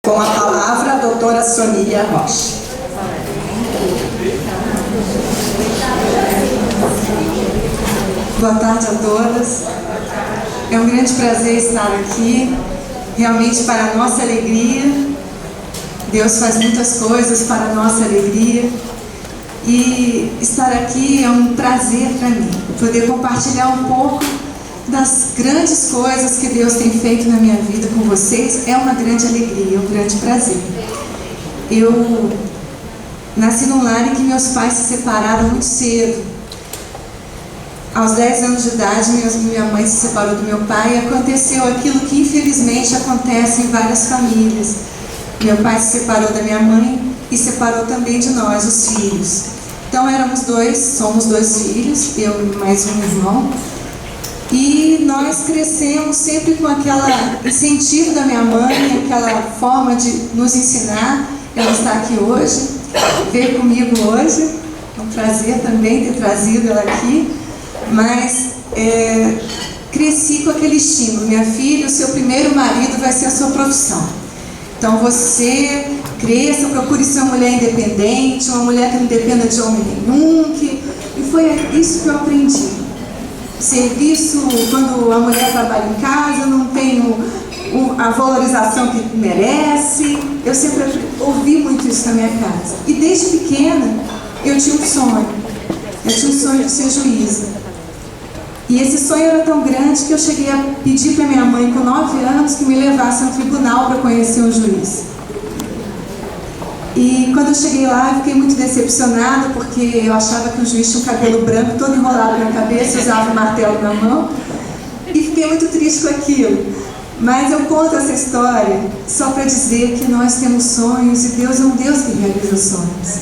Com a palavra, a doutora Sonia Rocha. Boa tarde a todas. É um grande prazer estar aqui, realmente para a nossa alegria. Deus faz muitas coisas para a nossa alegria. E estar aqui é um prazer para mim, poder compartilhar um pouco das grandes coisas que Deus tem feito na minha vida com vocês. É uma grande alegria, um grande prazer. Eu nasci num lar em que meus pais se separaram muito cedo. Aos 10 anos de idade, minha mãe se separou do meu pai e aconteceu aquilo que infelizmente acontece em várias famílias. Meu pai se separou da minha mãe e separou também de nós, os filhos. Então somos dois filhos, eu e mais um irmão. E nós crescemos sempre com aquele incentivo da minha mãe, aquela forma de nos ensinar. Ela está aqui hoje, veio comigo hoje. É um prazer também ter trazido ela aqui. Mas cresci com aquele estímulo: minha filha, o seu primeiro marido vai ser a sua profissão. Então você cresça, procure ser uma mulher independente, uma mulher que não dependa de homem nenhum. E foi isso que eu aprendi. Serviço, quando a mulher trabalha em casa, não tem a valorização que merece. Eu sempre ouvi muito isso na minha casa. E desde pequena eu tinha um sonho. Eu tinha um sonho de ser juíza. E esse sonho era tão grande que eu cheguei a pedir para minha mãe, com 9 anos, que me levasse a um tribunal para conhecer um juiz. E quando eu cheguei lá, eu fiquei muito decepcionada, porque eu achava que o juiz tinha um cabelo branco todo enrolado na cabeça, usava um martelo na mão, e fiquei muito triste com aquilo. Mas eu conto essa história só para dizer que nós temos sonhos e Deus é um Deus que realiza sonhos.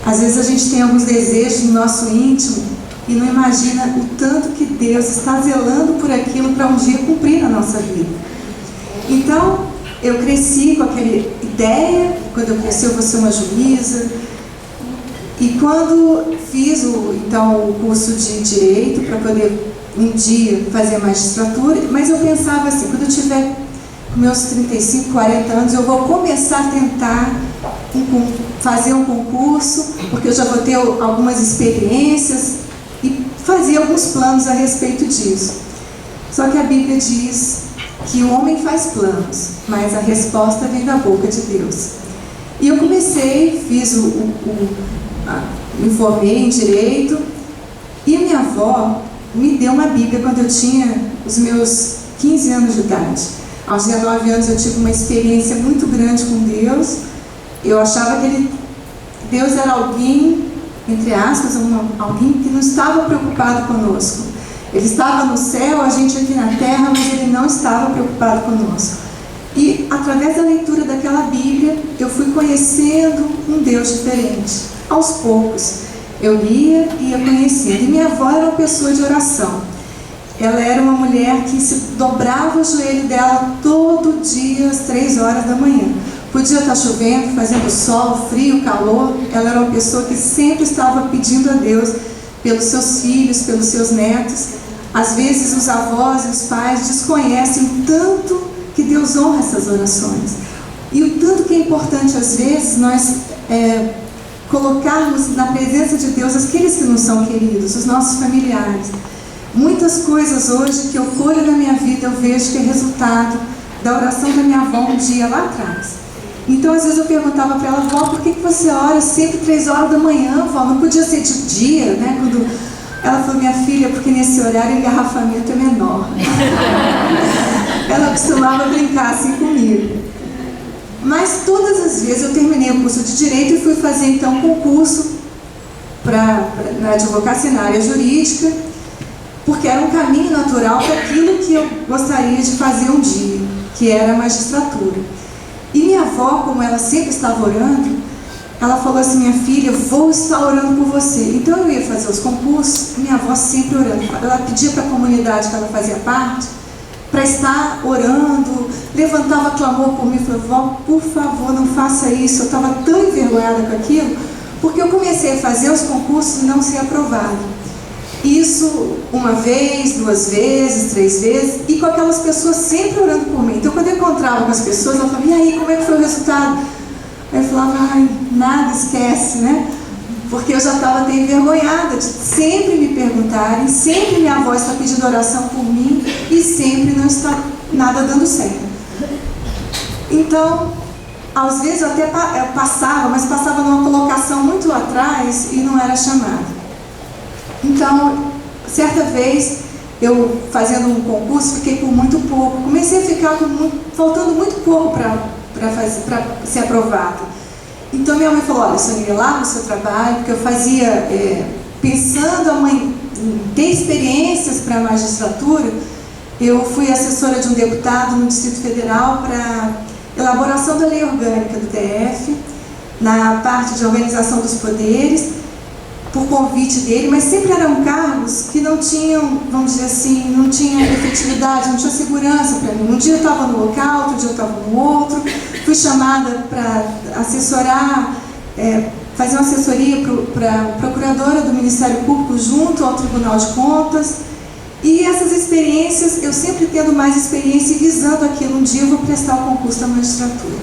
Às vezes a gente tem alguns desejos no nosso íntimo e não imagina o tanto que Deus está zelando por aquilo para um dia cumprir na nossa vida. Então, eu cresci com aquela ideia: quando eu crescer eu vou ser uma juíza. E quando fiz o curso de Direito, para poder um dia fazer a magistratura, mas eu pensava assim: quando eu tiver com meus 35, 40 anos, eu vou começar a tentar fazer um concurso, porque eu já vou ter algumas experiências, e fazer alguns planos a respeito disso. Só que a Bíblia diz que o homem faz planos, mas a resposta vem da boca de Deus. E eu comecei, me formei em Direito, e a minha avó me deu uma Bíblia quando eu tinha os meus 15 anos de idade. Aos 19 anos eu tive uma experiência muito grande com Deus. Eu achava que Deus era alguém, entre aspas, alguém que não estava preocupado conosco. Ele estava no céu, a gente aqui na terra, mas ele não estava preocupado conosco. E através da leitura daquela Bíblia, eu fui conhecendo um Deus diferente. Aos poucos, eu lia e ia conhecendo. E minha avó era uma pessoa de oração. Ela era uma mulher que se dobrava o joelho dela todo dia às 3 horas da manhã. Podia estar chovendo, fazendo sol, frio, calor. Ela era uma pessoa que sempre estava pedindo a Deus pelos seus filhos, pelos seus netos. Às vezes os avós e os pais desconhecem o tanto que Deus honra essas orações. E o tanto que é importante, às vezes, nós colocarmos na presença de Deus aqueles que não são queridos, os nossos familiares. Muitas coisas hoje que eu colho na minha vida, eu vejo que é resultado da oração da minha avó um dia lá atrás. Então, às vezes eu perguntava para ela: vó, por que você ora sempre 3 horas da manhã, vó? Não podia ser de dia, né? Ela falou: minha filha, porque nesse horário o engarrafamento é menor. Ela costumava brincar assim comigo. Mas todas as vezes eu terminei o curso de Direito e fui fazer então um concurso na advocacia, na área jurídica, porque era um caminho natural para aquilo que eu gostaria de fazer um dia, que era a magistratura. E minha avó, como ela sempre estava orando, ela falou assim: minha filha, eu vou estar orando por você. Então eu ia fazer os concursos, minha avó sempre orando. Ela pedia para a comunidade que ela fazia parte para estar orando, levantava clamor por mim. Falou: vó, por favor, não faça isso. Eu estava tão envergonhada com aquilo, porque eu comecei a fazer os concursos e não ser aprovada. Isso uma vez, 2 vezes, 3 vezes, e com aquelas pessoas sempre orando por mim. Então, quando eu encontrava com as pessoas, ela falava: e aí, como é que foi o resultado? Aí eu falava: ai, nada, esquece, né? Porque eu já estava até envergonhada de sempre me perguntarem, sempre minha avó está pedindo oração por mim e sempre não está nada dando certo. Então, às vezes eu até passava, mas passava numa colocação muito atrás e não era chamada. Então, certa vez, eu fazendo um concurso, fiquei por muito pouco. Comecei a ficar faltando muito pouco para ser aprovada. Então minha mãe falou: olha, Sonia, larga o seu trabalho, porque eu fazia, pensando em ter experiências para a magistratura. Eu fui assessora de um deputado no Distrito Federal para elaboração da lei orgânica do DF, na parte de organização dos poderes, por convite dele, mas sempre eram cargos que não tinham, vamos dizer assim, não tinha efetividade, não tinha segurança para mim. Um dia eu estava no local, outro dia eu estava no outro. Fui chamada para assessorar, fazer uma assessoria para a procuradora do Ministério Público junto ao Tribunal de Contas. E essas experiências, eu sempre tendo mais experiência e visando aquilo. Um dia eu vou prestar o concurso da magistratura.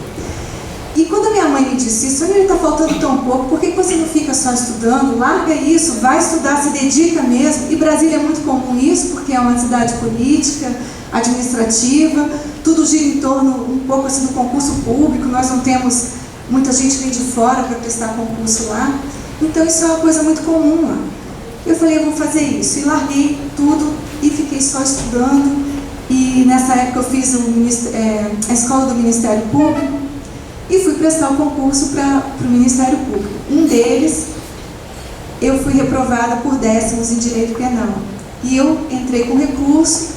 E quando a minha mãe me disse isso: Sonia, está faltando tão pouco, por que você não fica só estudando? Larga isso, vai estudar, se dedica mesmo. E Brasília é muito comum isso, porque é uma cidade política, administrativa, tudo gira em torno um pouco assim do concurso público. Nós não temos muita gente vem de fora para prestar concurso lá, então isso é uma coisa muito comum lá. Eu falei: eu vou fazer isso, e larguei tudo e fiquei só estudando. E nessa época eu fiz a escola do Ministério Público e fui prestar o concurso para o Ministério Público. Um deles, eu fui reprovada por 10º em Direito Penal. E eu entrei com recurso.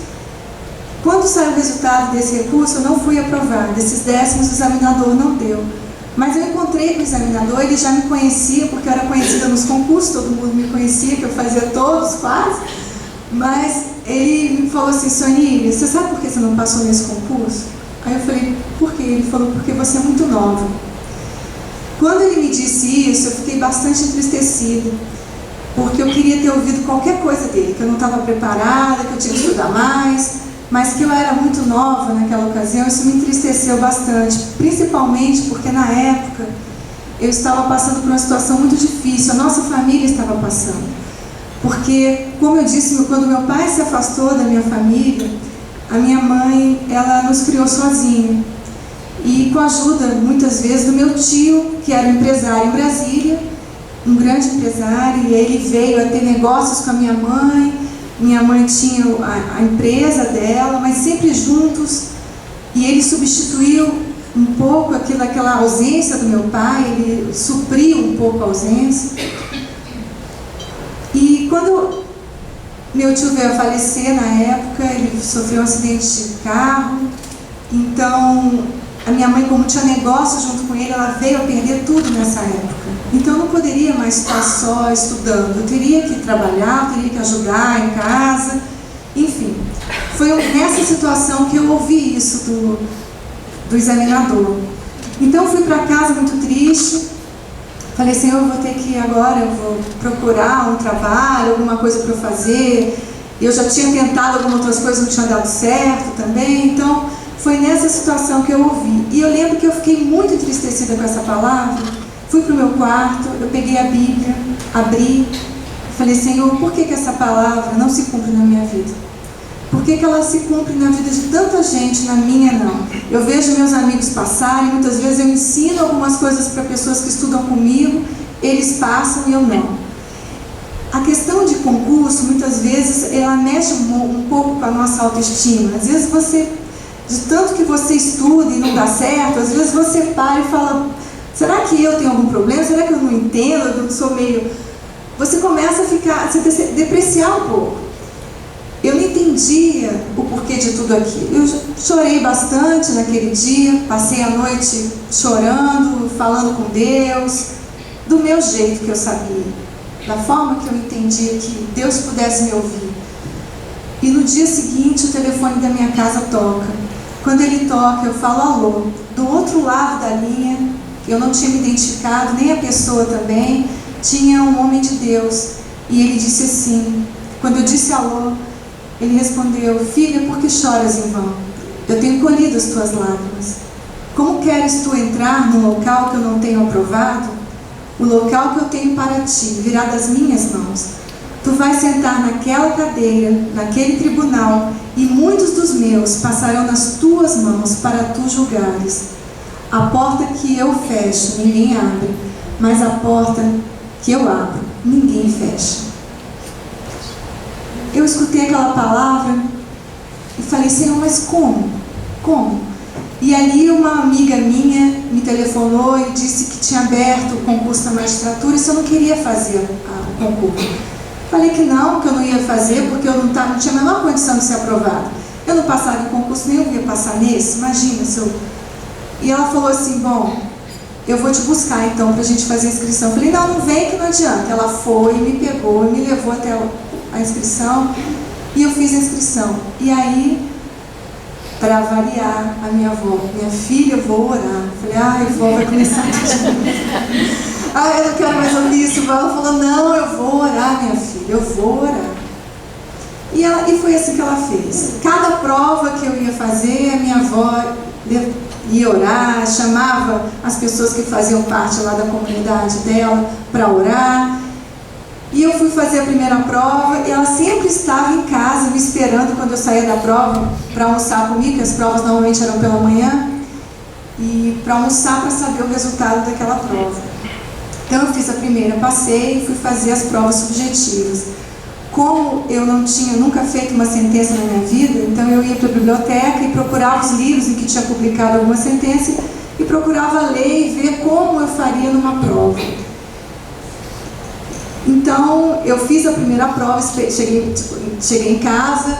Quando saiu o resultado desse recurso, eu não fui aprovada. Desses 10º, o examinador não deu. Mas eu encontrei com o examinador, ele já me conhecia, porque eu era conhecida nos concursos, todo mundo me conhecia, que eu fazia todos quase. Mas ele me falou assim: Sonia, você sabe por que você não passou nesse concurso? Aí eu falei: por quê? Ele falou: porque você é muito nova. Quando ele me disse isso, eu fiquei bastante entristecida, porque eu queria ter ouvido qualquer coisa dele, que eu não estava preparada, que eu tinha que estudar mais, mas que eu era muito nova naquela ocasião. Isso me entristeceu bastante, principalmente porque na época eu estava passando por uma situação muito difícil, a nossa família estava passando. Porque, como eu disse, quando meu pai se afastou da minha família, a minha mãe, ela nos criou sozinha. E com a ajuda, muitas vezes, do meu tio, que era um empresário em Brasília, um grande empresário, e ele veio a ter negócios com a minha mãe. Minha mãe tinha a empresa dela, mas sempre juntos. E ele substituiu um pouco aquela ausência do meu pai, ele supriu um pouco a ausência. E quando meu tio veio a falecer na época, ele sofreu um acidente de carro. Então, a minha mãe, como tinha negócio junto com ele, ela veio a perder tudo nessa época. Então, eu não poderia mais estar só estudando. Eu teria que trabalhar, eu teria que ajudar em casa. Enfim, foi nessa situação que eu ouvi isso do examinador. Então, eu fui para casa muito triste. Falei: Senhor, eu vou ter que agora, eu vou procurar um trabalho, alguma coisa para eu fazer. Eu já tinha tentado algumas outras coisas, não tinha dado certo também. Então, foi nessa situação que eu ouvi. E eu lembro que eu fiquei muito entristecida com essa palavra. Fui para o meu quarto, eu peguei a Bíblia, abri, falei: Senhor, por que essa palavra não se cumpre na minha vida? Por que ela se cumpre na vida de tanta gente, na minha não? Eu vejo meus amigos passarem, muitas vezes eu ensino algumas coisas para pessoas que estudam comigo, eles passam e eu não. A questão de concurso, muitas vezes, ela mexe um pouco com a nossa autoestima. Às vezes você, de tanto que você estuda e não dá certo, às vezes você para e fala: será que eu tenho algum problema? Será que eu não entendo? Eu sou meio... Você começa a se depreciar um pouco. Eu não entendia o porquê de tudo aquilo. Eu chorei bastante naquele dia, passei a noite chorando, falando com Deus, do meu jeito que eu sabia, da forma que eu entendia que Deus pudesse me ouvir. E no dia seguinte o telefone da minha casa toca. Quando ele toca, eu falo alô. Do outro lado da linha, eu não tinha me identificado, nem a pessoa também, tinha um homem de Deus. E ele disse assim: Quando eu disse alô, ele respondeu: filha, por que choras em vão? Eu tenho colhido as tuas lágrimas. Como queres tu entrar no local que eu não tenho aprovado? O local que eu tenho para ti virá das minhas mãos. Tu vais sentar naquela cadeira, naquele tribunal, e muitos dos meus passarão nas tuas mãos para tu julgares. A porta que eu fecho, ninguém abre, mas a porta que eu abro, ninguém fecha. Eu escutei aquela palavra e falei: Senhor, mas como? Como? E ali uma amiga minha me telefonou e disse que tinha aberto o concurso da magistratura e se eu não queria fazer o concurso. Falei que eu não ia fazer porque eu não tinha a menor condição de ser aprovada. Eu não passava em concurso nenhum, eu ia passar nesse, imagina se eu... E ela falou assim: bom, eu vou te buscar então para a gente fazer a inscrição. Eu falei: não vem que não adianta. Ela foi, me pegou e me levou até a inscrição e eu fiz a inscrição. E aí, para variar, a minha avó: minha filha, eu vou orar. Eu falei: ai, vó, vai começar tudo. Ah, eu não quero mais ouvir isso. Ela falou: não, eu vou orar, minha filha, eu vou orar. E foi assim que ela fez. Cada prova que eu ia fazer, a minha avó ia orar, chamava as pessoas que faziam parte lá da comunidade dela para orar. E eu fui fazer a primeira prova e ela sempre estava em casa me esperando quando eu saía da prova para almoçar comigo, que as provas normalmente eram pela manhã, e para almoçar para saber o resultado daquela prova. Então eu fiz a primeira, passei e fui fazer as provas subjetivas. Como eu não tinha nunca feito uma sentença na minha vida, então eu ia para a biblioteca e procurava os livros em que tinha publicado alguma sentença e procurava ler e ver como eu faria numa prova. Então eu fiz a primeira prova, cheguei em casa,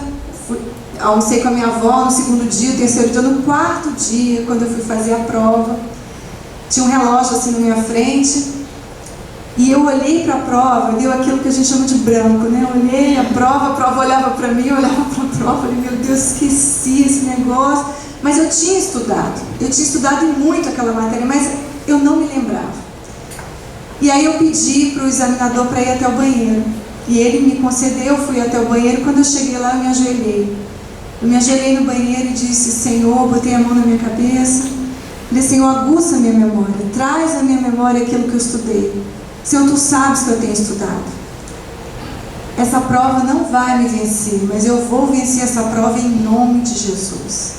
almocei com a minha avó no segundo dia, no terceiro dia, no quarto dia, quando eu fui fazer a prova, tinha um relógio assim na minha frente. E eu olhei para a prova, deu aquilo que a gente chama de branco, né? Eu olhei a prova olhava para mim, eu olhava para a prova, falei: meu Deus, esqueci esse negócio. Mas eu tinha estudado muito aquela matéria, mas eu não me lembrava. E aí eu pedi para o examinador para ir até o banheiro. E ele me concedeu, fui até o banheiro. Quando eu cheguei lá, eu me ajoelhei. Eu me ajoelhei no banheiro e disse: Senhor, botei a mão na minha cabeça. Falei: Senhor, aguça a minha memória, traz à minha memória aquilo que eu estudei. Senhor, tu sabes que eu tenho estudado. Essa prova não vai me vencer, mas eu vou vencer essa prova em nome de Jesus.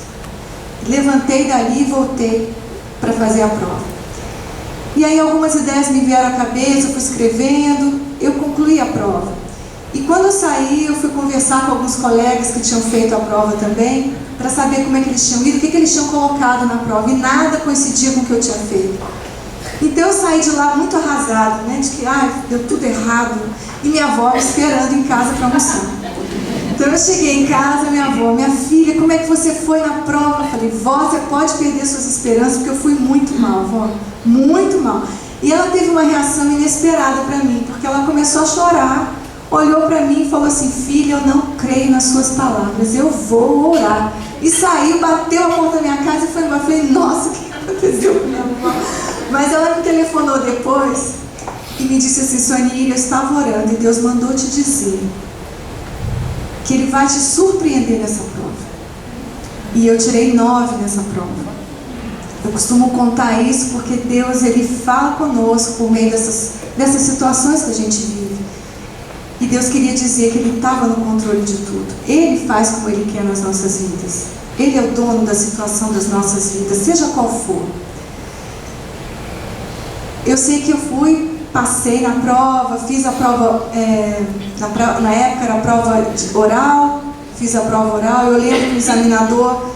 Levantei dali e voltei para fazer a prova. E aí algumas ideias me vieram à cabeça, eu fui escrevendo, eu concluí a prova. E quando eu saí, eu fui conversar com alguns colegas que tinham feito a prova também, para saber como é que eles tinham ido, o que eles tinham colocado na prova, e nada coincidia com o que eu tinha feito. Então eu saí de lá muito arrasada, né, de que deu tudo errado, e minha avó me esperando em casa para almoçar. Então eu cheguei em casa, minha avó: minha filha, como é que você foi na prova? Eu falei: vó, você pode perder suas esperanças, porque eu fui muito mal, vó, muito mal. E ela teve uma reação inesperada para mim, porque ela começou a chorar, olhou para mim e falou assim: filha, eu não creio nas suas palavras, eu vou orar. E saiu, bateu a porta da minha casa e foi embora. Eu falei: nossa, o que aconteceu com minha avó? Mas ela me telefonou depois e me disse assim: Sonia, eu estava orando e Deus mandou te dizer que Ele vai te surpreender nessa prova. E eu tirei 9 nessa prova. Eu costumo contar isso porque Deus, Ele fala conosco por meio dessas situações que a gente vive. E Deus queria dizer que Ele estava no controle de tudo. Ele faz como Ele quer nas nossas vidas. Ele é o dono da situação das nossas vidas, seja qual for. Eu sei que eu passei na prova, fiz a prova, na época era a prova oral, fiz a prova oral. Eu lembro que o examinador,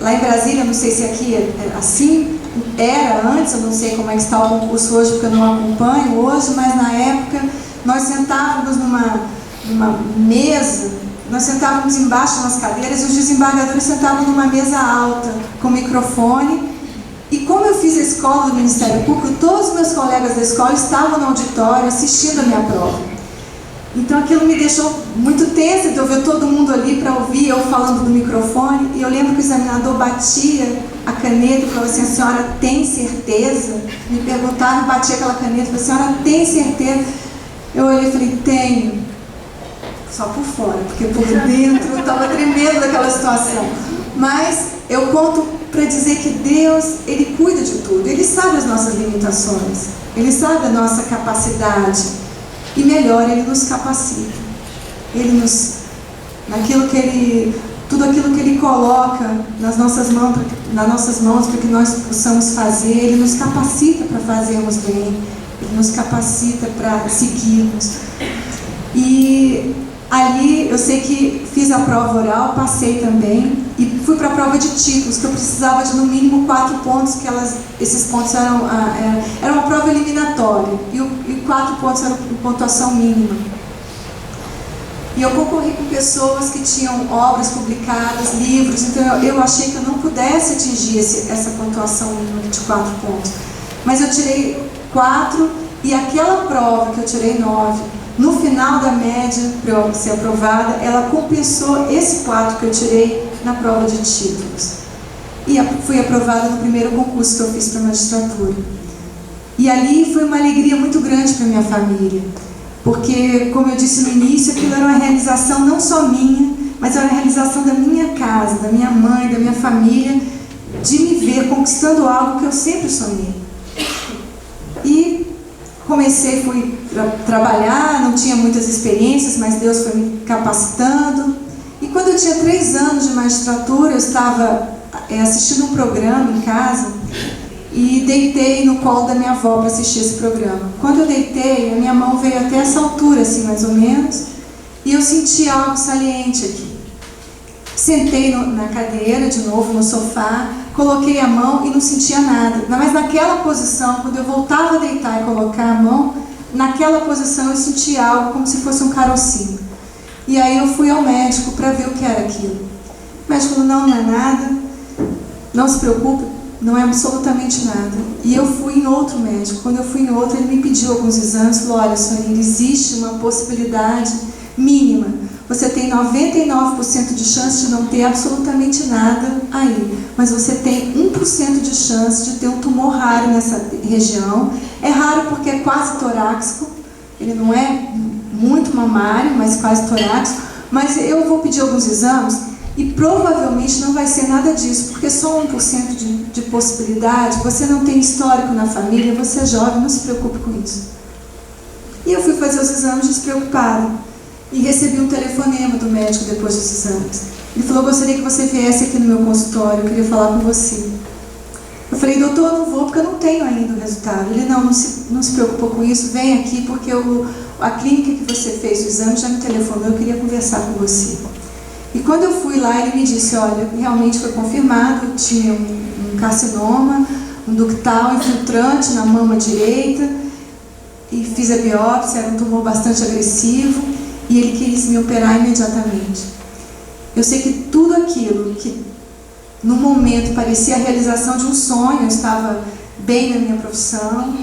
lá em Brasília, não sei se aqui é assim, era antes, eu não sei como é que está o concurso hoje, porque eu não acompanho hoje, mas na época nós sentávamos numa mesa, nós sentávamos embaixo nas cadeiras e os desembargadores sentavam numa mesa alta, com microfone. E como eu fiz a escola do Ministério Público, todos os meus colegas da escola estavam no auditório assistindo a minha prova. Então aquilo me deixou muito tensa, de eu ver todo mundo ali para ouvir eu falando do microfone. E eu lembro que o examinador batia a caneta e falava assim: a senhora tem certeza? Me perguntaram, batia aquela caneta e falava: a senhora tem certeza? Eu olhei e falei: tenho. só por fora, porque por dentro eu estava tremendo daquela situação. Mas eu conto para dizer que Deus, Ele cuida de tudo. Ele sabe as nossas limitações, Ele sabe a nossa capacidade. E melhor, Ele nos capacita. Ele nos, tudo aquilo que Ele coloca nas nossas mãos para que nós possamos fazer, Ele nos capacita para fazermos bem, Ele nos capacita para seguirmos. E ali eu sei que fiz a prova oral, passei também, e fui para a prova de títulos, que eu precisava de no mínimo 4 pontos, que esses pontos era uma prova eliminatória, e 4 pontos eram pontuação mínima. E eu concorri com pessoas que tinham obras publicadas, livros, então eu achei que eu não pudesse atingir essa pontuação mínima de 4 pontos. Mas eu tirei 4, e aquela prova que eu tirei 9, no final da média, para eu ser aprovada, ela compensou esse 4 que eu tirei na prova de títulos. E fui aprovada no primeiro concurso que eu fiz para a magistratura. E ali foi uma alegria muito grande para a minha família. Porque, como eu disse no início, aquilo era uma realização não só minha, mas era uma realização da minha casa, da minha mãe, da minha família, de me ver conquistando algo que eu sempre sonhei. E fui trabalhar, não tinha muitas experiências, mas Deus foi me capacitando. E quando eu tinha 3 anos de magistratura, eu estava assistindo um programa em casa e deitei no colo da minha avó para assistir esse programa. Quando eu deitei, a minha mão veio até essa altura, assim, mais ou menos, e eu senti algo saliente aqui. Sentei na cadeira, de novo, no sofá, coloquei a mão e não sentia nada. Mas naquela posição, quando eu voltava a deitar e colocar a mão, naquela posição eu sentia algo como se fosse um carocinho. E aí eu fui ao médico para ver o que era aquilo. O médico falou, não é nada, não se preocupe, não é absolutamente nada. E eu fui em outro médico. Quando eu fui em outro, ele me pediu alguns exames, falou, olha, Sonia, existe uma possibilidade mínima. Você tem 99% de chance de não ter absolutamente nada aí, mas você tem 1% de chance de ter um tumor raro nessa região. É raro porque é quase torácico, ele não é muito mamário, mas quase torácico. Mas eu vou pedir alguns exames e provavelmente não vai ser nada disso, porque só 1% de possibilidade, você não tem histórico na família, você é jovem, não se preocupe com isso. E eu fui fazer os exames despreocupada. E recebi um telefonema do médico depois dos exames. Ele falou, gostaria que você viesse aqui no meu consultório, eu queria falar com você. Eu falei, doutor, eu não vou porque eu não tenho ainda o resultado. Ele, não se preocupou com isso, vem aqui porque a clínica que você fez o exame já me telefonou, eu queria conversar com você. E quando eu fui lá, ele me disse, olha, realmente foi confirmado, tinha um carcinoma, um ductal infiltrante na mama direita, e fiz a biópsia, era um tumor bastante agressivo, e ele quis me operar imediatamente. Eu sei que tudo aquilo que no momento parecia a realização de um sonho, eu estava bem na minha profissão,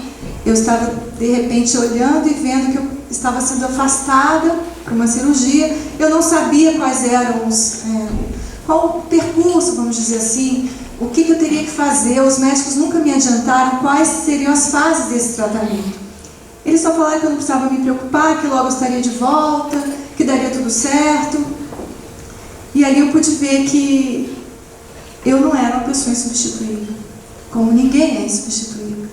eu estava de repente olhando e vendo que eu estava sendo afastada para uma cirurgia, eu não sabia quais eram qual o percurso, vamos dizer assim, o que eu teria que fazer, os médicos nunca me adiantaram quais seriam as fases desse tratamento. Eles só falaram que eu não precisava me preocupar, que logo eu estaria de volta, que daria tudo certo. E ali eu pude ver que eu não era uma pessoa insubstituível, como ninguém é insubstituível.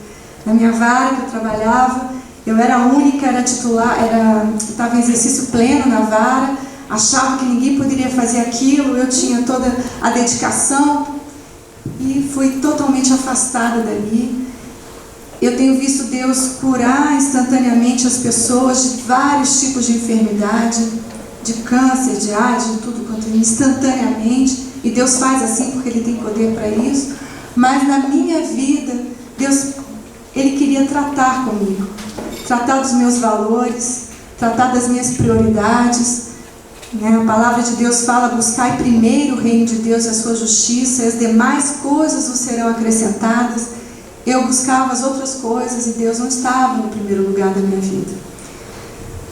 Na minha vara que eu trabalhava, eu era a única, era titular, estava em exercício pleno na vara, achava que ninguém poderia fazer aquilo, eu tinha toda a dedicação e fui totalmente afastada dali. Eu tenho visto Deus curar instantaneamente as pessoas de vários tipos de enfermidade, de câncer, de AIDS, de tudo quanto é, instantaneamente. E Deus faz assim porque Ele tem poder para isso. Mas na minha vida, Deus, Ele queria tratar comigo. Tratar dos meus valores, tratar das minhas prioridades. A palavra de Deus fala, buscai primeiro o reino de Deus e a sua justiça, e as demais coisas vos serão acrescentadas. Eu buscava as outras coisas e Deus não estava no primeiro lugar da minha vida.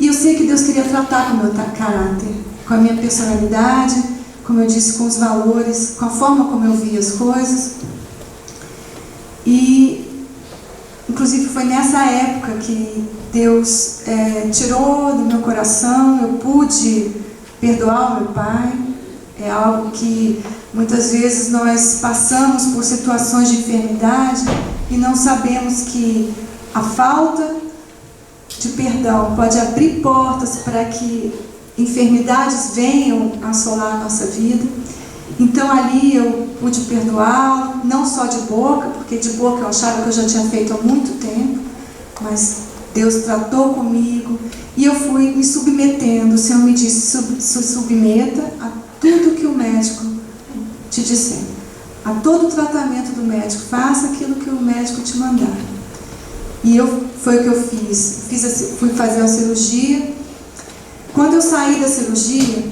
E eu sei que Deus queria tratar com o meu caráter, com a minha personalidade, como eu disse, com os valores, com a forma como eu via as coisas. E, inclusive, foi nessa época que Deus tirou do meu coração, eu pude perdoar o meu pai. É algo que muitas vezes nós passamos por situações de enfermidade e não sabemos que a falta de perdão pode abrir portas para que enfermidades venham assolar a nossa vida. Então ali eu pude perdoá-lo, não só de boca, porque de boca eu achava que eu já tinha feito há muito tempo, mas Deus tratou comigo e eu fui me submetendo. O Senhor me disse: se submeta a tudo que o médico te disser, a todo o tratamento do médico, faça aquilo que o médico te mandar. E foi o que eu fiz. Fui fazer a cirurgia. Quando eu saí da cirurgia,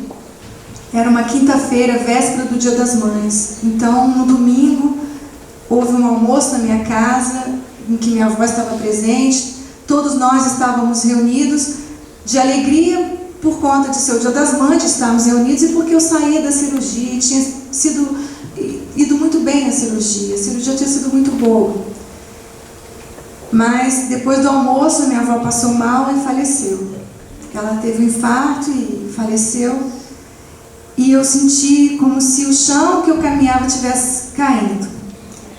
era uma quinta-feira, véspera do Dia das Mães. Então, no domingo, houve um almoço na minha casa, em que minha avó estava presente. Todos nós estávamos reunidos de alegria por conta de ser o Dia das Mães, estávamos reunidos, e porque eu saía da cirurgia e tinha ido muito bem na cirurgia. A cirurgia tinha sido muito boa. Mas depois do almoço, a minha avó passou mal e faleceu. Ela teve um infarto e faleceu. E eu senti como se o chão que eu caminhava estivesse caindo.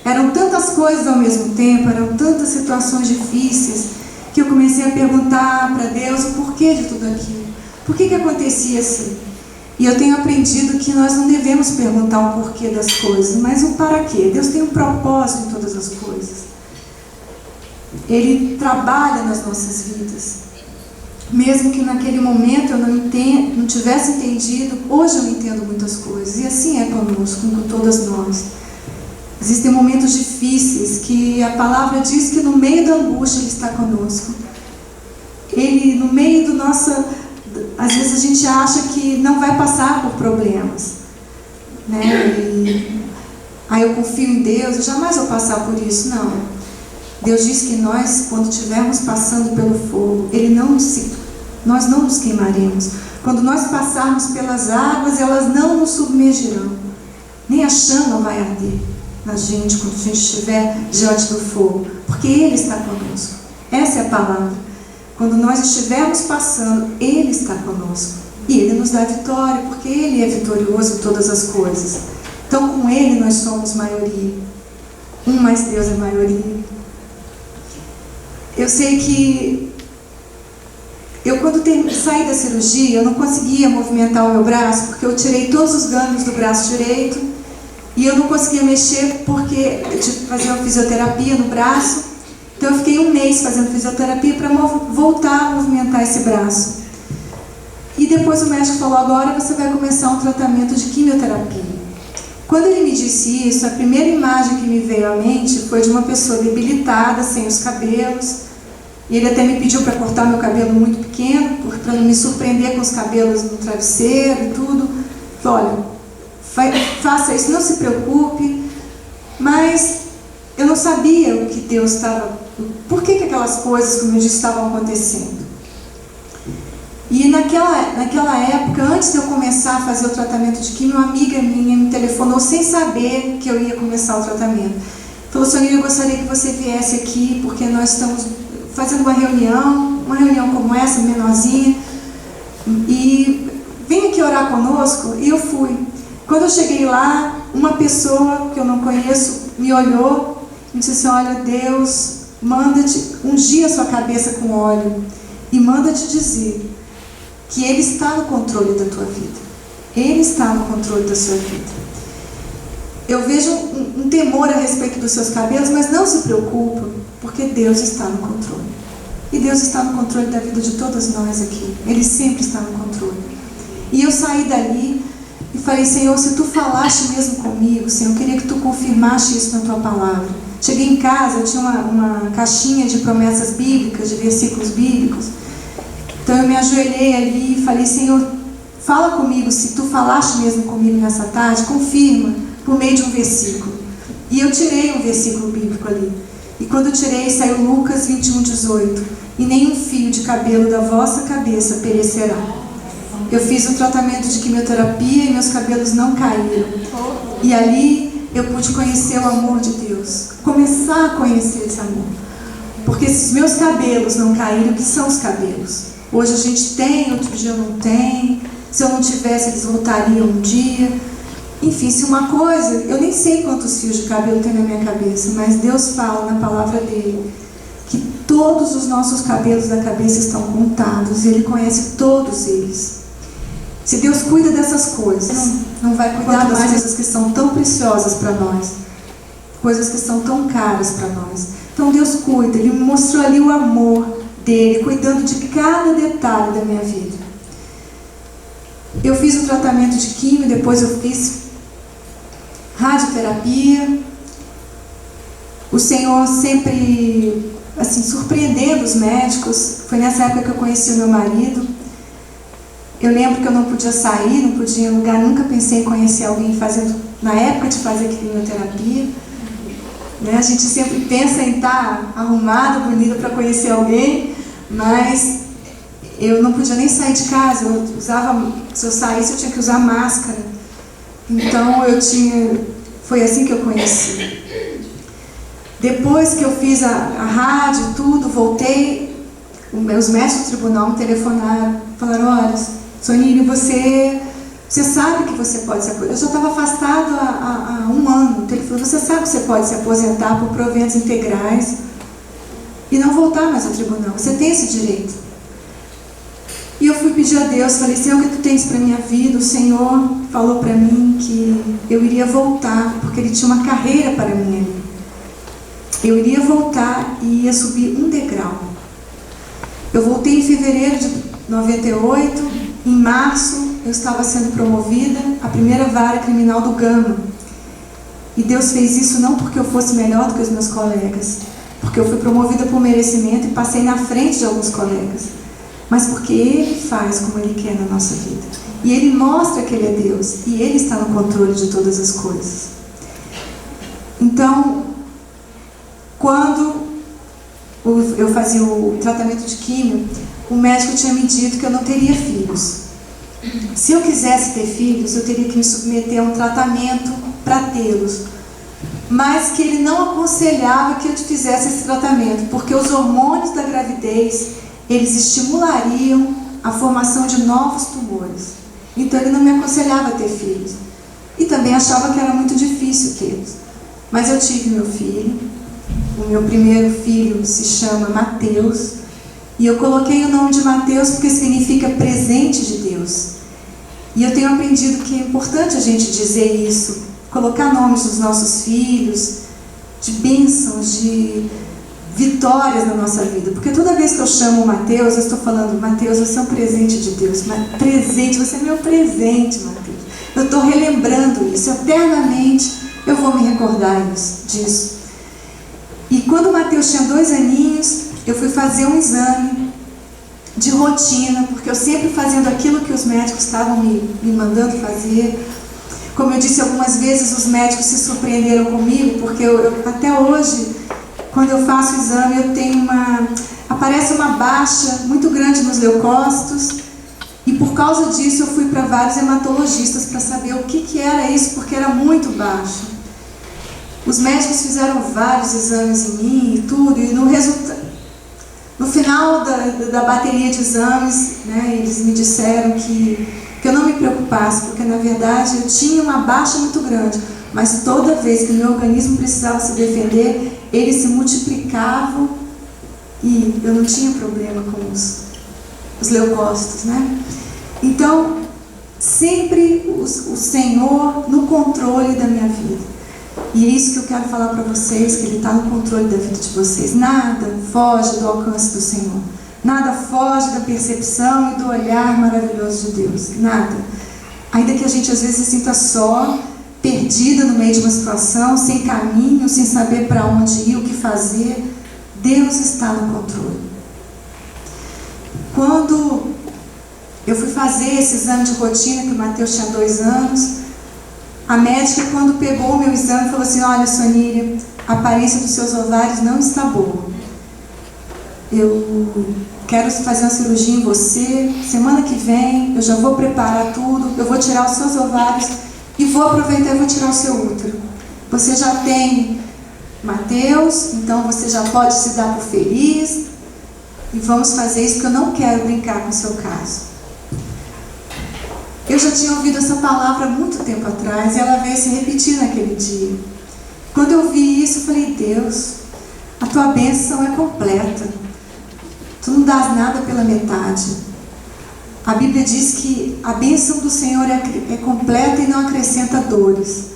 Eram tantas coisas ao mesmo tempo, eram tantas situações difíceis, que eu comecei a perguntar para Deus o porquê de tudo aquilo. Por que acontecia assim? E eu tenho aprendido que nós não devemos perguntar o porquê das coisas, mas o para quê. Deus tem um propósito em todas as coisas. Ele trabalha nas nossas vidas. Mesmo que naquele momento eu não tivesse entendido, hoje eu entendo muitas coisas. E assim é conosco, com todas nós. Existem momentos difíceis que a palavra diz que no meio da angústia Ele está conosco. Ele, no meio do nosso... Às vezes a gente acha que não vai passar por problemas, né? Eu confio em Deus, eu jamais vou passar por isso. Não. Deus diz que nós, quando estivermos passando pelo fogo, nós não nos queimaremos. Quando nós passarmos pelas águas, elas não nos submergirão. Nem a chama vai arder na gente quando a gente estiver diante do fogo, porque Ele está conosco. Essa é a palavra. Quando nós estivermos passando, Ele está conosco. E Ele nos dá vitória, porque Ele é vitorioso em todas as coisas. Então, com Ele nós somos maioria. Mais Deus é maioria. Eu sei que quando saí da cirurgia, eu não conseguia movimentar o meu braço, porque eu tirei todos os gânglios do braço direito, e eu não conseguia mexer porque eu tive que fazer uma fisioterapia no braço. Então eu fiquei um mês fazendo fisioterapia para voltar a movimentar esse braço. E depois o médico falou: agora você vai começar um tratamento de quimioterapia. Quando ele me disse isso, a primeira imagem que me veio à mente foi de uma pessoa debilitada, sem os cabelos. E ele até me pediu para cortar meu cabelo muito pequeno, para não me surpreender com os cabelos no travesseiro e tudo. Falei: olha, faça isso, não se preocupe. Mas eu não sabia o que Deus estava... Por que aquelas coisas, como eu disse, estavam acontecendo. E naquela época, antes de eu começar a fazer o tratamento de quimio, uma amiga minha me telefonou sem saber que eu ia começar o tratamento. Falou: Sonia, eu gostaria que você viesse aqui, porque nós estamos fazendo uma reunião como essa, menorzinha, e vem aqui orar conosco. E eu fui. Quando eu cheguei lá, uma pessoa que eu não conheço me olhou e disse assim: olha, Deus manda-te ungir a sua cabeça com óleo e manda-te dizer que Ele está no controle da tua vida. Ele está no controle da sua vida. Eu vejo um temor a respeito dos seus cabelos, mas não se preocupa, porque Deus está no controle. E Deus está no controle da vida de todas nós aqui. Ele sempre está no controle. E eu saí dali e falei: Senhor, se Tu falaste mesmo comigo, Senhor, eu queria que Tu confirmaste isso na Tua palavra. Cheguei em casa, eu tinha uma caixinha de promessas bíblicas, de versículos bíblicos. Então eu me ajoelhei ali e falei: Senhor, fala comigo, se Tu falaste mesmo comigo nessa tarde, confirma por meio de um versículo. E eu tirei um versículo bíblico ali. E quando eu tirei, saiu Lucas 21:18. E nenhum fio de cabelo da vossa cabeça perecerá. Eu fiz o tratamento de quimioterapia e meus cabelos não caíram. E ali eu pude conhecer o amor de Deus. Começar a conhecer esse amor. Porque se os meus cabelos não caírem, o que são os cabelos? Hoje a gente tem, outro dia não tem. Se eu não tivesse, eles voltariam um dia. Enfim, se uma coisa, eu nem sei quantos fios de cabelo tem na minha cabeça, mas Deus fala na palavra dele que todos os nossos cabelos da cabeça estão contados, e Ele conhece todos eles. Se Deus cuida dessas coisas, não vai cuidar das coisas que são tão preciosas para nós, coisas que são tão caras para nós. Então Deus cuida, Ele me mostrou ali o amor dele, cuidando de cada detalhe da minha vida. Eu fiz o tratamento de quimio, depois eu fiz radioterapia. O Senhor sempre, assim, surpreendendo os médicos. Foi nessa época que eu conheci o meu marido. Eu lembro que eu não podia sair, não podia ir em lugar, nunca pensei em conhecer alguém fazendo, na época de fazer quimioterapia. Né? A gente sempre pensa em estar arrumada, bonita para conhecer alguém, mas eu não podia nem sair de casa. Eu usava, se eu saísse eu tinha que usar máscara. Então foi assim que eu conheci. Depois que eu fiz a rádio, tudo, voltei, os médicos do tribunal me telefonaram, falaram: olha, Sonine, você sabe que você pode se aposentar. Eu já estava afastado há um ano. Então ele falou: você sabe que você pode se aposentar por proventos integrais e não voltar mais ao tribunal. Você tem esse direito. E eu fui pedir a Deus, falei: Senhor, o que tu tens para a minha vida? O Senhor falou para mim que eu iria voltar, porque Ele tinha uma carreira para mim ali. Eu iria voltar e ia subir um degrau. Eu voltei em fevereiro de 98, em março eu estava sendo promovida à primeira vara criminal do Gama. E Deus fez isso não porque eu fosse melhor do que os meus colegas, porque eu fui promovida por merecimento e passei na frente de alguns colegas, mas porque Ele faz como Ele quer na nossa vida. E Ele mostra que Ele é Deus, e Ele está no controle de todas as coisas. Então, quando eu fazia o tratamento de químio, o médico tinha me dito que eu não teria filhos. Se eu quisesse ter filhos, eu teria que me submeter a um tratamento para tê-los. Mas que ele não aconselhava que eu fizesse esse tratamento, porque os hormônios da gravidez, eles estimulariam a formação de novos tumores. Então ele não me aconselhava a ter filhos. E também achava que era muito difícil tê-los. Mas eu tive meu filho. O meu primeiro filho se chama Mateus. E eu coloquei o nome de Mateus porque significa presente de Deus. E eu tenho aprendido que é importante a gente dizer isso, colocar nomes dos nossos filhos, de bênçãos, de vitórias na nossa vida. Porque toda vez que eu chamo o Mateus, eu estou falando: Mateus, você é um presente de Deus. Presente, você é meu presente, Mateus. Eu estou relembrando isso, eternamente eu vou me recordar disso. E quando o Mateus tinha 2 aninhos, eu fui fazer um exame de rotina, porque eu sempre fazendo aquilo que os médicos estavam me mandando fazer. Como eu disse algumas vezes, os médicos se surpreenderam comigo, porque eu até hoje, quando eu faço o exame, eu tenho aparece uma baixa muito grande nos leucócitos, e por causa disso eu fui para vários hematologistas para saber o que era isso, porque era muito baixo. Os médicos fizeram vários exames em mim e tudo, e no final da bateria de exames, né, eles me disseram que eu não me preocupasse, porque na verdade eu tinha uma baixa muito grande, mas toda vez que o meu organismo precisava se defender, eles se multiplicavam e eu não tinha problema com os leucócitos, né? Então, sempre o Senhor no controle da minha vida. E é isso que eu quero falar para vocês, que Ele está no controle da vida de vocês. Nada foge do alcance do Senhor. Nada foge da percepção e do olhar maravilhoso de Deus. Nada. Ainda que a gente às vezes se sinta só, perdida no meio de uma situação, sem caminho, sem saber para onde ir, o que fazer, Deus está no controle. Quando eu fui fazer esse exame de rotina, que o Mateus tinha 2 anos, a médica, quando pegou o meu exame, falou assim: olha, Sonília, a aparência dos seus ovários não está boa. Eu quero fazer uma cirurgia em você, semana que vem, eu já vou preparar tudo, eu vou tirar os seus ovários e vou aproveitar e vou tirar o seu útero. Você já tem Mateus, então você já pode se dar por feliz. E vamos fazer isso, porque eu não quero brincar com o seu caso. Eu já tinha ouvido essa palavra há muito tempo atrás, e ela veio se repetir naquele dia. Quando eu vi isso, eu falei, Deus, a tua bênção é completa. Tu não dás nada pela metade. A Bíblia diz que a bênção do Senhor é completa e não acrescenta dores.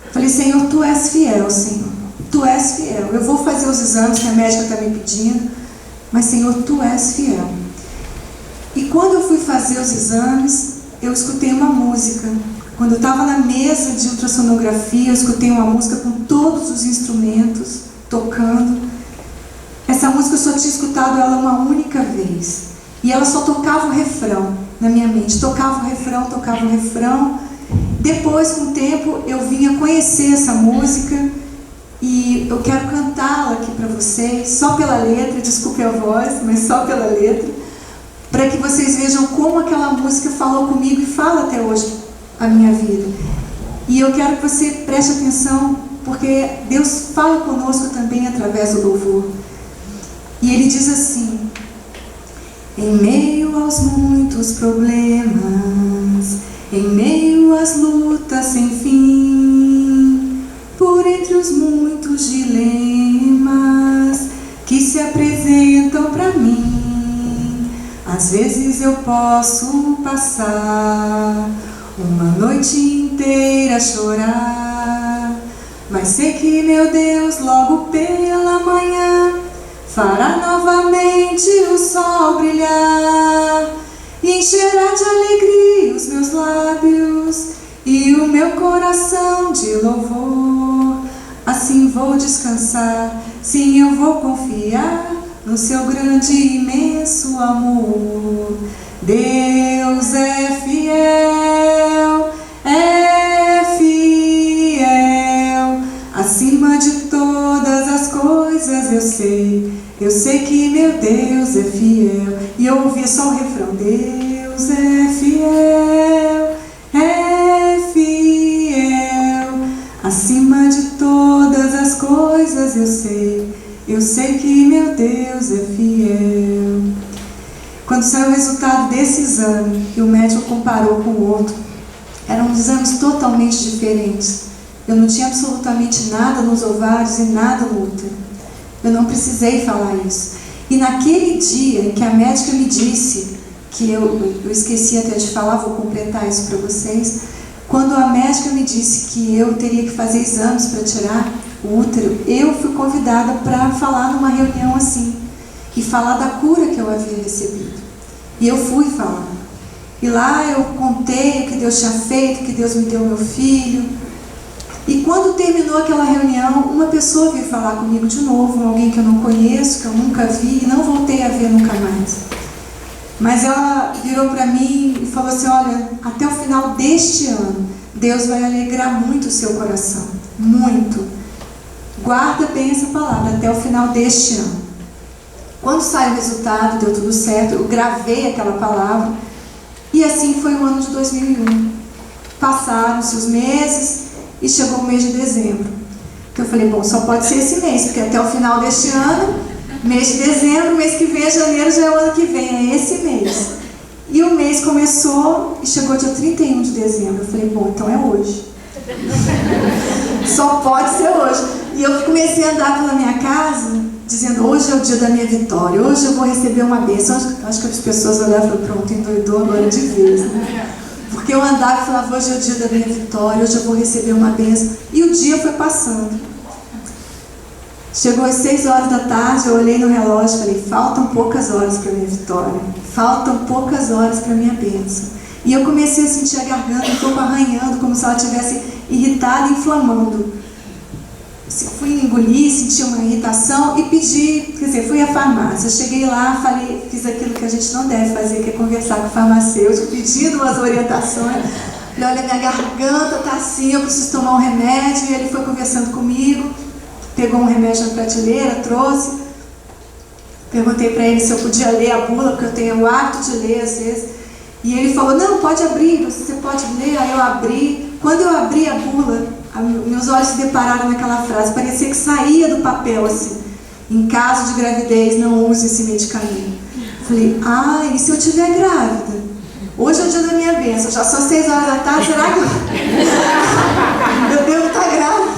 Eu falei, Senhor, Tu és fiel, Senhor. Tu és fiel. Eu vou fazer os exames que a médica está me pedindo, mas, Senhor, Tu és fiel. E quando eu fui fazer os exames, eu escutei uma música. Quando eu estava na mesa de ultrassonografia, eu escutei uma música com todos os instrumentos tocando. Essa música eu só tinha escutado ela uma única vez. E ela só tocava o refrão na minha mente. Tocava o refrão, tocava o refrão. Depois, com o tempo, eu vinha conhecer essa música. E eu quero cantá-la aqui para vocês, só pela letra, desculpe a voz, mas só pela letra, para que vocês vejam como aquela música falou comigo e fala até hoje a minha vida. E eu quero que você preste atenção, porque Deus fala conosco também através do louvor. E Ele diz assim: em meio aos muitos problemas, em meio às lutas sem fim, por entre os muitos dilemas que se apresentam para mim, às vezes eu posso passar uma noite inteira a chorar, mas sei que meu Deus logo pela manhã fará novamente o sol brilhar e encherá de alegria os meus lábios e o meu coração de louvor. Assim vou descansar, sim, eu vou confiar no seu grande e imenso amor. Deus é fiel, acima de todas as coisas eu sei que meu Deus é fiel. E eu ouvia só o refrão: Deus é fiel, acima de todas as coisas eu sei que meu Deus é fiel. Quando saiu o resultado desse exame, que o médico comparou com o outro, eram exames totalmente diferentes. Eu não tinha absolutamente nada nos ovários e nada no útero. Eu não precisei falar isso. E naquele dia que a médica me disse, que eu esqueci até de falar, vou completar isso para vocês. Quando a médica me disse que eu teria que fazer exames para tirar o útero, eu fui convidada para falar numa reunião assim, e falar da cura que eu havia recebido. E eu fui falar. E lá eu contei o que Deus tinha feito, que Deus me deu meu filho. E quando terminou aquela reunião, uma pessoa veio falar comigo de novo, alguém que eu não conheço, que eu nunca vi, e não voltei a ver nunca mais. Mas ela virou para mim e falou assim: olha, até o final deste ano, Deus vai alegrar muito o seu coração. Muito. Guarda bem essa palavra, até o final deste ano. Quando saiu o resultado, deu tudo certo, eu gravei aquela palavra. E assim foi o ano de 2001. Passaram-se os meses e chegou o mês de dezembro. Que eu falei, bom, só pode ser esse mês, porque até o final deste ano, mês de dezembro, mês que vem, janeiro, já é o ano que vem, é esse mês. E o mês começou e chegou dia 31 de dezembro. Eu falei, bom, então é hoje. Só pode ser hoje. E eu comecei a andar pela minha casa, dizendo, hoje é o dia da minha vitória, hoje eu vou receber uma bênção. Acho que as pessoas olhavam e falaram, pronto, endoidou agora de vez, né? Porque eu andava e falava, hoje é o dia da minha vitória, hoje eu vou receber uma bênção. E o dia foi passando. Chegou às 6 horas da tarde, eu olhei no relógio e falei, faltam poucas horas para a minha vitória, faltam poucas horas para a minha bênção. E eu comecei a sentir a garganta um pouco arranhando, como se ela estivesse irritada e inflamando. Fui engolir, senti uma irritação e pedi, quer dizer, fui à farmácia. Cheguei lá, falei, fiz aquilo que a gente não deve fazer, que é conversar com o farmacêutico, pedindo umas orientações. Falei, olha, minha garganta está assim, eu preciso tomar um remédio. E ele foi conversando comigo, pegou um remédio na prateleira, trouxe. Perguntei para ele se eu podia ler a bula, porque eu tenho o hábito de ler às vezes. E ele falou, não, pode abrir, você pode ler. Aí eu abri. Quando eu abri a bula, meus olhos se depararam naquela frase, parecia que saía do papel assim: em caso de gravidez, não use esse medicamento. Falei, e se eu estiver grávida? Hoje é o dia da minha bênção, já são 6 horas da tarde, será que eu devo estar grávida?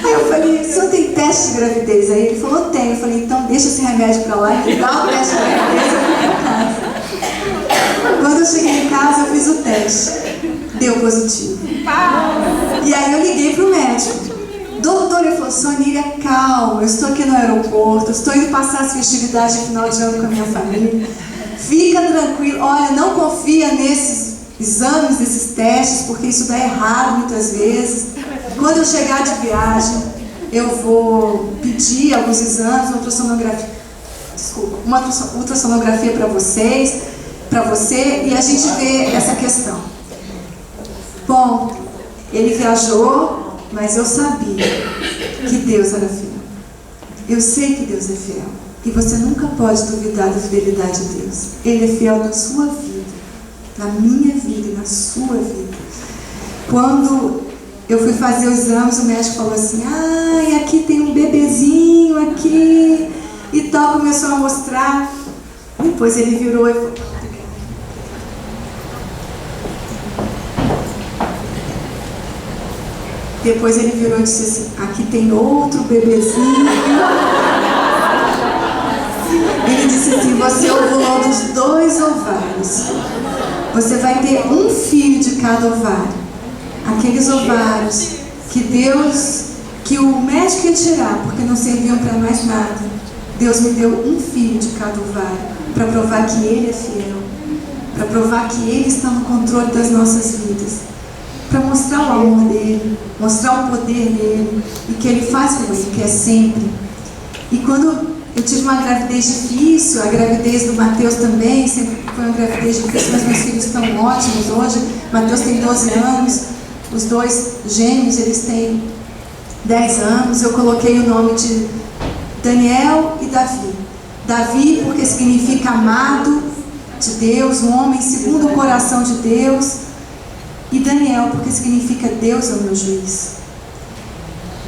Aí eu falei, o senhor tem teste de gravidez? Aí ele falou, tem. Eu falei, então deixa esse remédio pra lá e dá o teste de gravidez, eu fui pra casa. Quando eu cheguei em casa, eu fiz o teste. Deu positivo. E aí eu liguei pro médico. Doutor, ele falou, Sonília, calma, eu estou aqui no aeroporto, estou indo passar as festividades de final de ano com a minha família. Fica tranquilo, olha, não confia nesses exames, nesses testes, porque isso dá errado muitas vezes. Quando eu chegar de viagem, eu vou pedir alguns exames, uma ultrassonografia para você, e a gente vê essa questão. Bom, ele viajou, mas eu sabia que Deus era fiel. Eu sei que Deus é fiel. E você nunca pode duvidar da fidelidade de Deus. Ele é fiel na sua vida, na minha vida e na sua vida. Quando eu fui fazer os exames, o médico falou assim, e aqui tem um bebezinho aqui, e tal, começou a mostrar. Depois ele virou e falou, depois ele virou e disse assim, aqui tem outro bebezinho. Ele disse assim, você ovulou dos 2 ovários. Você vai ter um filho de cada ovário. Aqueles ovários que o médico ia tirar, porque não serviam para mais nada. Deus me deu um filho de cada ovário, para provar que Ele é fiel, para provar que Ele está no controle das nossas vidas, para mostrar o amor dEle, mostrar o poder dEle, e que Ele faz como Ele quer sempre. E quando eu tive uma gravidez difícil, a gravidez do Mateus também, sempre foi uma gravidez difícil, mas meus filhos estão ótimos hoje. Mateus tem 12 anos, os 2 gêmeos, eles têm 10 anos. Eu coloquei o nome de Daniel e Davi. Davi porque significa amado de Deus, um homem segundo o coração de Deus. E Daniel porque significa Deus é o meu juiz.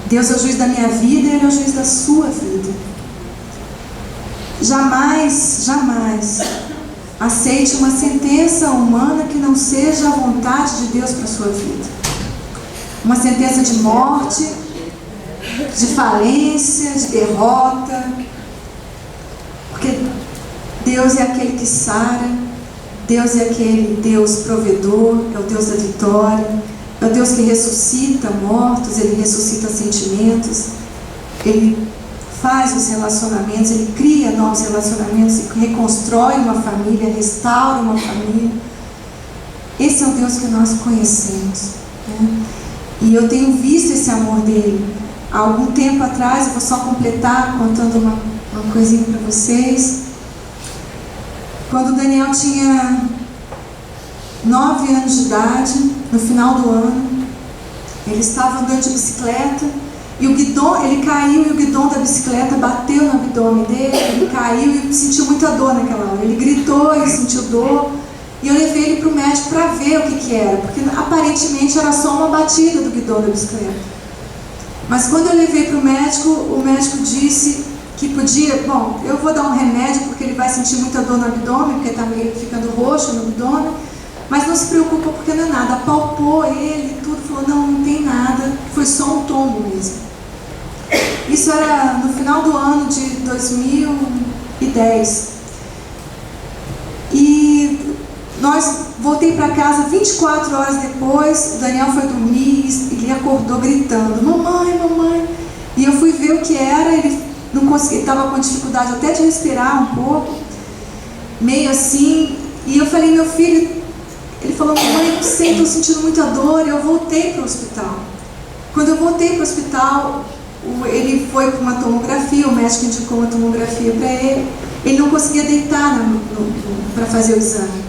Deus é o juiz da minha vida e Ele é o juiz da sua vida. Jamais, jamais aceite uma sentença humana que não seja a vontade de Deus para a sua vida. Uma sentença de morte, de falência, de derrota. Porque Deus é aquele que sara, Deus é aquele Deus provedor, é o Deus da vitória, é o Deus que ressuscita mortos, Ele ressuscita sentimentos, Ele faz os relacionamentos, Ele cria novos relacionamentos, reconstrói uma família, restaura uma família. Esse é o Deus que nós conhecemos, né? E eu tenho visto esse amor dEle. Há algum tempo atrás, eu vou só completar contando uma coisinha para vocês. Quando o Daniel tinha 9 anos de idade, no final do ano, ele estava andando de bicicleta, e o guidão, ele caiu e o guidão da bicicleta bateu no abdômen dele, ele caiu e sentiu muita dor naquela hora. Ele gritou e sentiu dor, e eu levei ele para o médico para ver o que era, porque aparentemente era só uma batida do guidão da bicicleta. Mas quando eu levei para o médico disse que podia, bom, eu vou dar um remédio porque ele vai sentir muita dor no abdômen, porque está meio ficando roxo no abdômen, mas não se preocupa porque não é nada. Apalpou ele e tudo, falou, não tem nada, foi só um tombo mesmo. Isso era no final do ano de 2010. E voltei para casa 24 horas depois. O Daniel foi dormir e ele acordou gritando, mamãe, mamãe. E eu fui ver o que era. Ele não conseguia, estava com dificuldade até de respirar um pouco, meio assim. E eu falei, meu filho, ele falou, mamãe, eu não sei, estou sentindo muita dor. E eu voltei para o hospital. Quando eu voltei para o hospital, ele foi para uma tomografia, o médico indicou uma tomografia para ele. Ele não conseguia deitar para fazer o exame.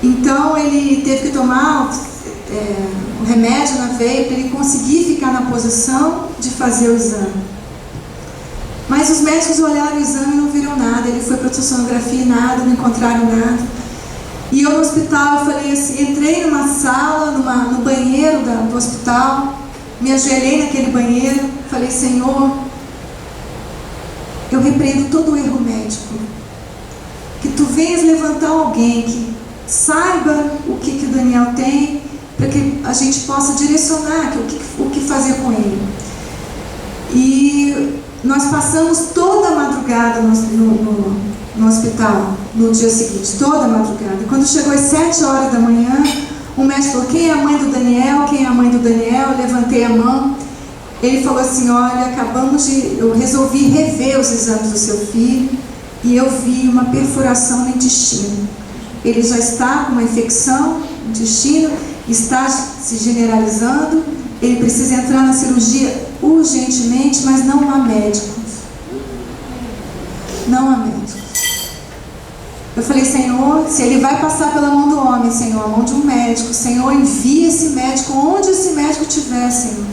Então ele teve que tomar um remédio na veia para ele conseguir ficar na posição de fazer o exame. Mas os médicos olharam o exame e não viram nada. Ele foi para a ultrassonografia e nada, não encontraram nada. E eu no hospital, eu falei assim, entrei numa sala, no banheiro do hospital, me ajoelhei naquele banheiro, falei, Senhor, eu repreendo todo o erro médico. Que Tu venhas levantar alguém que saiba o que o Daniel tem, para que a gente possa direcionar o que fazer com ele. E nós passamos toda a madrugada no hospital, no dia seguinte, toda a madrugada. Quando chegou às 7 horas da manhã, o médico falou, quem é a mãe do Daniel? Quem é a mãe do Daniel? Eu levantei a mão. Ele falou assim, olha, eu resolvi rever os exames do seu filho e eu vi uma perfuração no intestino. Ele já está com uma infecção no intestino, está se generalizando, ele precisa entrar na cirurgia urgentemente, mas não há médicos. Não há médicos. Eu falei, Senhor, se ele vai passar pela mão do homem, Senhor, a mão de um médico, Senhor, envia esse médico onde esse médico estiver, Senhor.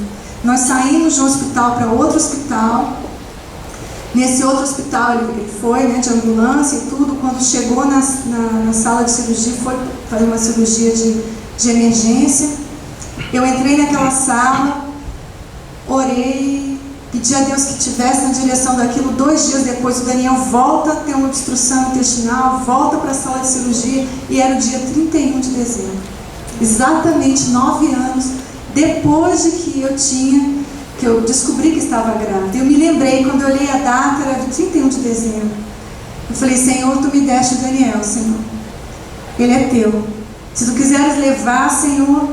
Nós saímos de um hospital para outro hospital. Nesse outro hospital ele foi, né, de ambulância e tudo. Quando chegou na sala de cirurgia, foi fazer uma cirurgia de emergência. Eu entrei naquela sala, orei, pedi a Deus que tivesse na direção daquilo. 2 dias depois o Daniel volta a ter uma obstrução intestinal, volta para a sala de cirurgia, e era o dia 31 de dezembro. Exatamente 9 anos depois de que eu descobri que estava grávida. Eu me lembrei, quando eu olhei a data, era de 31 de dezembro. Eu falei, Senhor, Tu me deste o Daniel, Senhor. Ele é Teu. Se Tu quiseres levar, Senhor,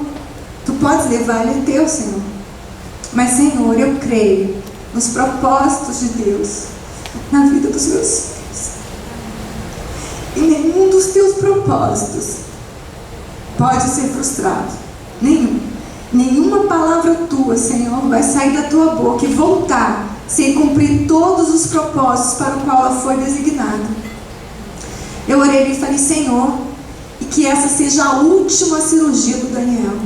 Tu podes levar, ele é Teu, Senhor. Mas, Senhor, eu creio nos propósitos de Deus na vida dos meus filhos. E nenhum dos Teus propósitos pode ser frustrado. Nenhum. Nenhuma palavra Tua, Senhor, vai sair da Tua boca e voltar sem cumprir todos os propósitos para o qual ela foi designada. Eu orei e falei, Senhor, e que essa seja a última cirurgia do Daniel.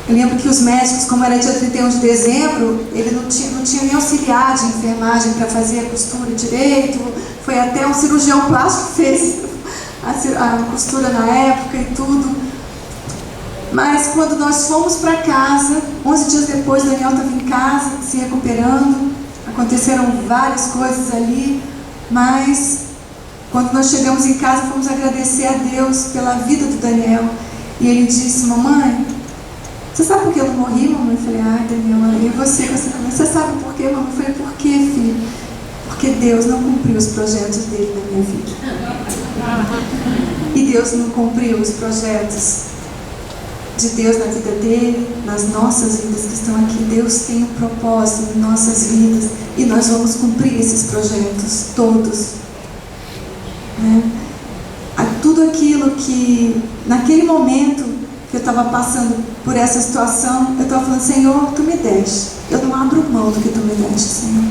Eu lembro que os médicos, como era dia 31 de dezembro, ele não tinha nem auxiliar de enfermagem para fazer a costura direito. Foi até um cirurgião plástico que fez a costura na época e tudo. Mas quando nós fomos para casa, 11 dias depois, Daniel estava em casa, se recuperando. Aconteceram várias coisas ali, mas quando nós chegamos em casa, fomos agradecer a Deus pela vida do Daniel. E ele disse, mamãe, você sabe por que eu não morri, mamãe? Eu falei, ai, Daniel, e você sabe por quê, mamãe? Eu falei, por quê, filho? Porque Deus não cumpriu os projetos dele na minha vida. E Deus não cumpriu os projetos de Deus na vida dele, nas nossas vidas que estão aqui. Deus tem um propósito em nossas vidas e nós vamos cumprir esses projetos todos, né? Tudo aquilo que naquele momento que eu estava passando por essa situação, eu estava falando, Senhor, Tu me deste, eu não abro mão do que Tu me deste, Senhor.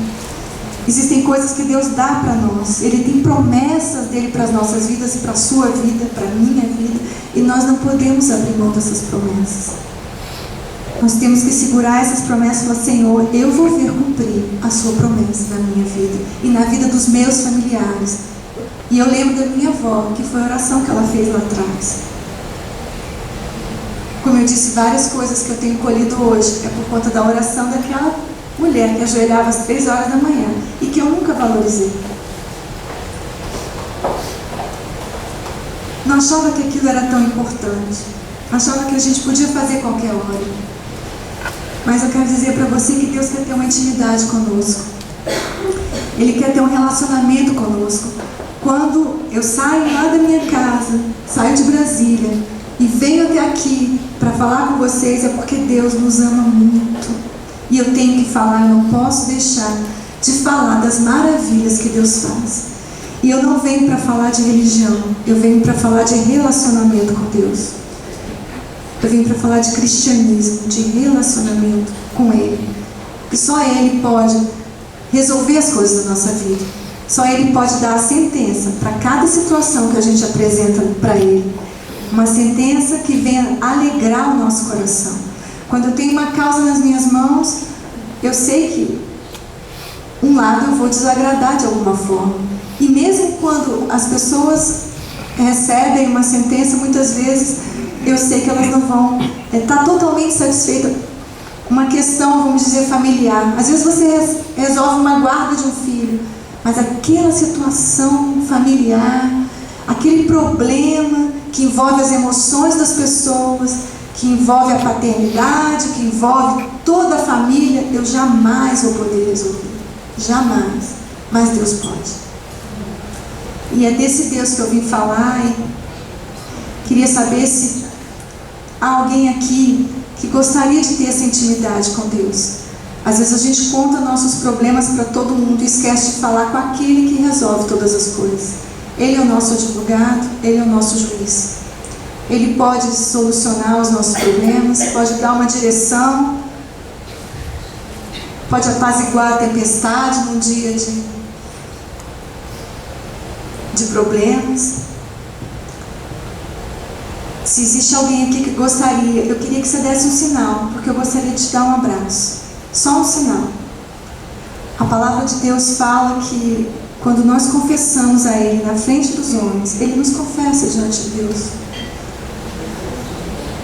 Existem coisas que Deus dá para nós, Ele tem promessas dele para as nossas vidas e para a sua vida, para a minha vida, e nós não podemos abrir mão dessas promessas. Nós temos que segurar essas promessas e falar, Senhor, eu vou ver cumprir a sua promessa na minha vida e na vida dos meus familiares. E eu lembro da minha avó, que foi a oração que ela fez lá atrás. Como eu disse, várias coisas que eu tenho colhido hoje é por conta da oração daquela mulher que ajoelhava às 3 horas da manhã e que eu nunca valorizei. Não achava que aquilo era tão importante. Achava que a gente podia fazer qualquer hora. Mas eu quero dizer para você que Deus quer ter uma intimidade conosco. Ele quer ter um relacionamento conosco. Quando eu saio lá da minha casa, saio de Brasília e venho até aqui para falar com vocês, é porque Deus nos ama muito. E eu tenho que falar, eu não posso deixar de falar das maravilhas que Deus faz. E eu não venho para falar de religião, eu venho para falar de relacionamento com Deus. Eu venho para falar de cristianismo, de relacionamento com Ele. Porque só Ele pode resolver as coisas da nossa vida. Só Ele pode dar a sentença para cada situação que a gente apresenta para Ele. Uma sentença que venha alegrar o nosso coração. Quando eu tenho uma causa nas minhas mãos, eu sei que um lado eu vou desagradar de alguma forma. E mesmo quando as pessoas recebem uma sentença, muitas vezes eu sei que elas não vão estar totalmente satisfeitas. Uma questão, vamos dizer, familiar. Às vezes você resolve uma guarda de um filho, mas aquela situação familiar, aquele problema que envolve as emoções das pessoas, que envolve a paternidade, que envolve toda a família, eu jamais vou poder resolver. Jamais. Mas Deus pode. E é desse Deus que eu vim falar e queria saber se há alguém aqui que gostaria de ter essa intimidade com Deus. Às vezes a gente conta nossos problemas para todo mundo e esquece de falar com aquele que resolve todas as coisas. Ele é o nosso advogado, Ele é o nosso juiz. Ele pode solucionar os nossos problemas, pode dar uma direção, pode apaziguar a tempestade num dia de problemas. Se existe alguém aqui que gostaria, eu queria que você desse um sinal, porque eu gostaria de te dar um abraço. Só um sinal. A palavra de Deus fala que quando nós confessamos a Ele na frente dos homens, Ele nos confessa diante de Deus.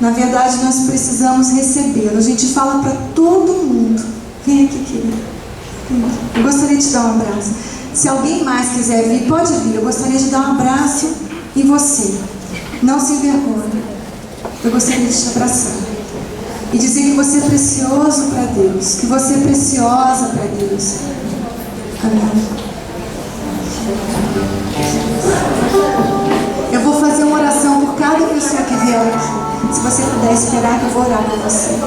Na verdade, nós precisamos recebê-lo. A gente fala para todo mundo. Vem aqui, querido. Eu gostaria de te dar um abraço. Se alguém mais quiser vir, pode vir. Eu gostaria de dar um abraço em você. Não se envergonhe. Eu gostaria de te abraçar. E dizer que você é precioso para Deus. Que você é preciosa para Deus. Amém. Eu vou fazer uma oração por cada pessoa que vier aqui. Se você puder esperar, que eu vou orar por você.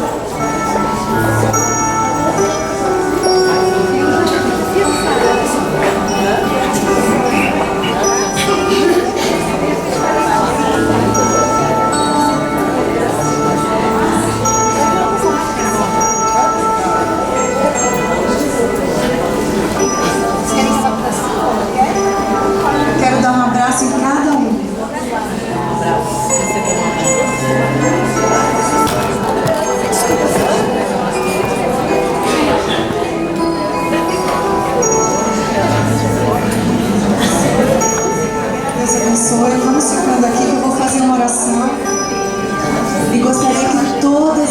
Quero dar um abraço em cada um. Deus abençoe. Vamos ficando aqui que eu vou fazer uma oração. E gostaria que todas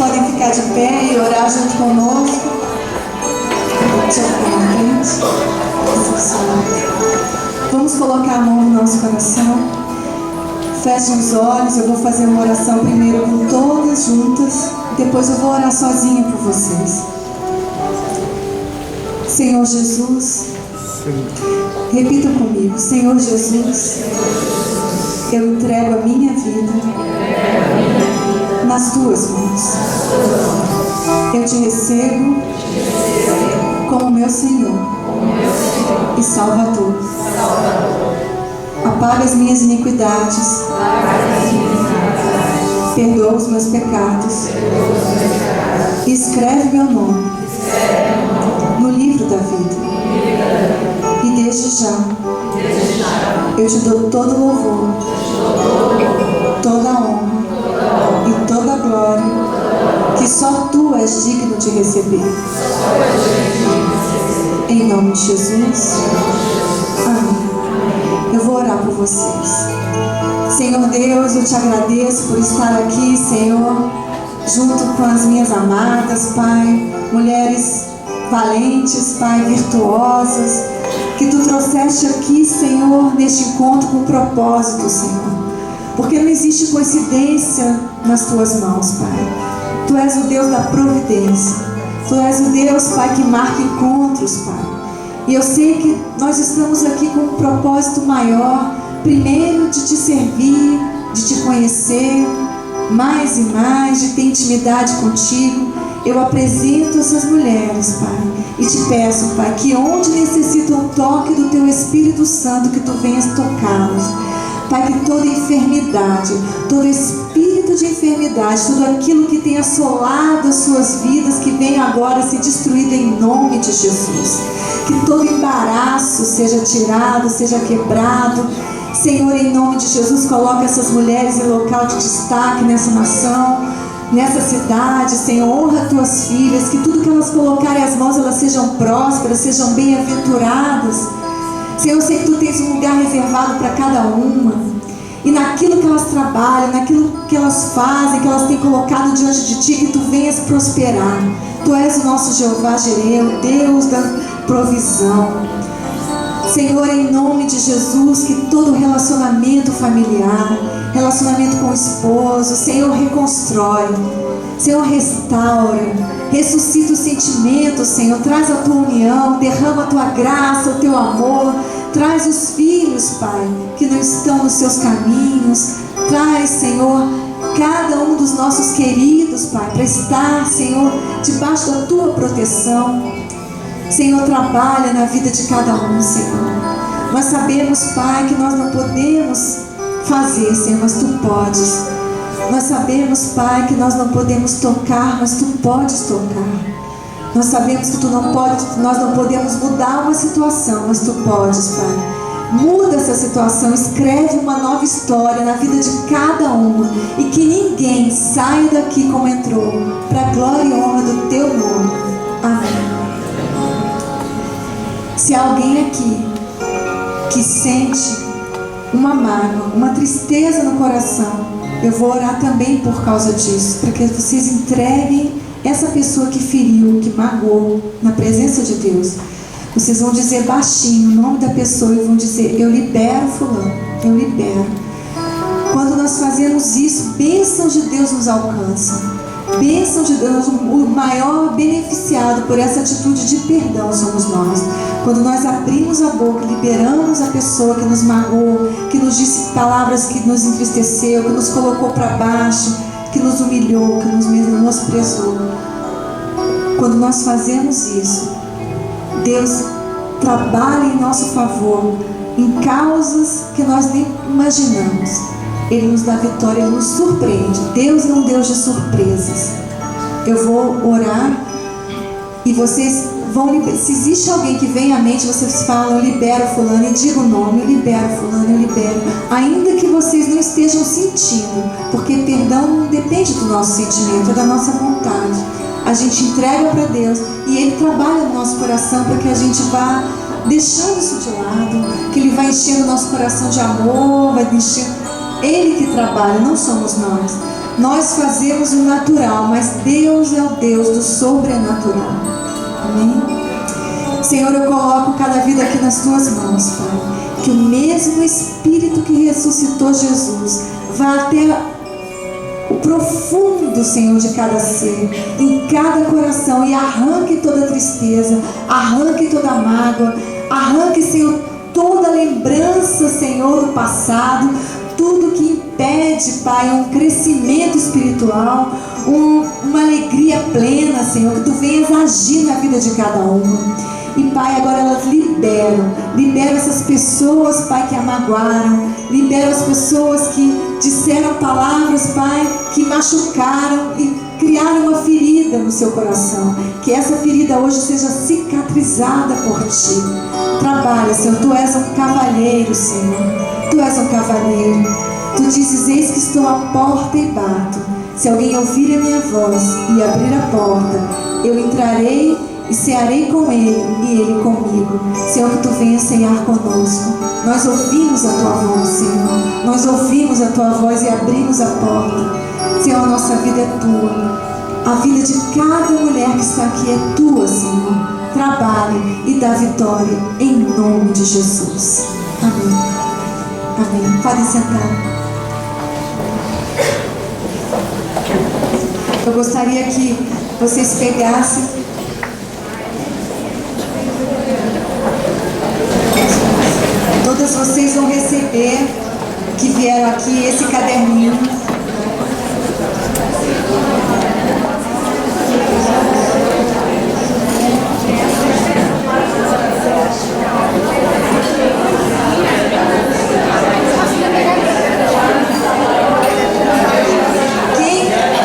podem ficar de pé e orar junto conosco. Vamos colocar a mão no nosso coração. Fechem os olhos. Eu vou fazer uma oração primeiro com todas juntas. Depois eu vou orar sozinha por vocês. Senhor Jesus, repita comigo. Senhor Jesus, eu entrego a minha vida nas tuas mãos. Eu te recebo como meu Senhor e Salvador. Apaga as minhas iniquidades, perdoa os meus pecados e escreve meu nome no livro da vida. E desde já eu te dou todo louvor, toda honra e toda glória que só tu és digno de receber. Em nome de Jesus. Amém. Eu vou orar por vocês. Senhor Deus, eu te agradeço por estar aqui, Senhor, junto com as minhas amadas, Pai, mulheres valentes, Pai, virtuosas, que tu trouxeste aqui, Senhor, neste encontro com propósito, Senhor, porque não existe coincidência nas tuas mãos, Pai. Tu és o Deus da providência, tu és o Deus, Pai, que marca encontros, Pai. E eu sei que nós estamos aqui com um propósito maior, primeiro de te servir, de te conhecer mais e mais, de ter intimidade contigo. Eu apresento essas mulheres, Pai, e te peço, Pai, que onde necessitam um toque do Teu Espírito Santo, que Tu venhas tocá-las. Pai, que toda enfermidade, todo espírito de enfermidade, tudo aquilo que tem assolado as suas vidas, que venha agora ser destruído em nome de Jesus. Que todo embaraço seja tirado, seja quebrado. Senhor, em nome de Jesus, coloca essas mulheres em local de destaque nessa nação, nessa cidade. Senhor, honra tuas filhas, que tudo que elas colocarem as mãos, elas sejam prósperas, sejam bem-aventuradas. Senhor, eu sei que tu tens um lugar reservado para cada uma, e naquilo que elas trabalham, naquilo que elas fazem, que elas têm colocado diante de ti, que tu venhas prosperar. Tu és o nosso Jeová Jireh, o Deus da provisão. Senhor, em nome de Jesus, que todo relacionamento familiar, relacionamento com o esposo, Senhor, reconstrói, Senhor, restaura, ressuscita os sentimentos, Senhor, traz a tua união, derrama a tua graça, o teu amor, traz os filhos, Pai, que não estão nos seus caminhos, traz, Senhor, cada um dos nossos queridos, Pai, para estar, Senhor, debaixo da tua proteção. Senhor, trabalha na vida de cada um, Senhor. Nós sabemos, Pai, que nós não podemos fazer, Senhor, mas Tu podes. Nós sabemos, Pai, que nós não podemos tocar, mas Tu podes tocar. Nós sabemos que nós não podemos mudar uma situação, mas Tu podes, Pai. Muda essa situação, escreve uma nova história na vida de cada uma, e que ninguém saia daqui como entrou, para a glória e honra do Teu nome. Amém. Se há alguém aqui que sente uma mágoa, uma tristeza no coração, eu vou orar também por causa disso, para que vocês entreguem essa pessoa que feriu, que magoou, na presença de Deus. Vocês vão dizer baixinho o nome da pessoa e vão dizer: eu libero fulano, eu libero. Quando nós fazemos isso, bênçãos de Deus nos alcançam. Bênção de Deus, o maior beneficiado por essa atitude de perdão somos nós. Quando nós abrimos a boca, liberamos a pessoa que nos magoou, que nos disse palavras que nos entristeceu, que nos colocou para baixo, que nos humilhou, que nos menosprezou. Quando nós fazemos isso, Deus trabalha em nosso favor, em causas que nós nem imaginamos. Ele nos dá vitória, Ele nos surpreende. Deus é um Deus de surpresas. Eu vou orar e vocês vão, se existe alguém que vem à mente, vocês falam: eu libero fulano, e diga o nome: eu libero fulano, eu libero. Ainda que vocês não estejam sentindo, porque perdão não depende do nosso sentimento, é da nossa vontade. A gente entrega para Deus e Ele trabalha no nosso coração para que a gente vá deixando isso de lado, que Ele vai enchendo o nosso coração de amor, vai enchendo. Ele que trabalha, não somos nós. Nós fazemos o natural, mas Deus é o Deus do sobrenatural. Amém? Senhor, eu coloco cada vida aqui nas Tuas mãos, Pai. Que o mesmo Espírito que ressuscitou Jesus vá até o profundo, Senhor, de cada ser, em cada coração, e arranque toda tristeza, arranque toda mágoa, arranque, Senhor, toda lembrança, Senhor, do passado, tudo que impede, Pai, um crescimento espiritual, uma alegria plena, Senhor, que Tu venhas agir na vida de cada uma. E, Pai, agora elas liberam essas pessoas, Pai, que a magoaram, liberam as pessoas que disseram palavras, Pai, que machucaram e criaram uma ferida no seu coração. Que essa ferida hoje seja cicatrizada por Ti. Trabalha, Senhor. Tu és um cavalheiro, Senhor. Tu és um cavalheiro. Tu dizes: eis que estou à porta e bato. Se alguém ouvir a minha voz e abrir a porta, eu entrarei e cearei com ele e ele comigo. Senhor, que Tu venha cear conosco. Nós ouvimos a Tua voz, Senhor. Nós ouvimos a Tua voz e abrimos a porta. Senhor, a nossa vida é Tua. A vida de cada mulher que está aqui é Tua, Senhor. Trabalhe e dá vitória em nome de Jesus. Amém. Amém. Podem sentar. Eu gostaria que vocês pegassem todas vocês vão receber, que vieram aqui, esse caderninho.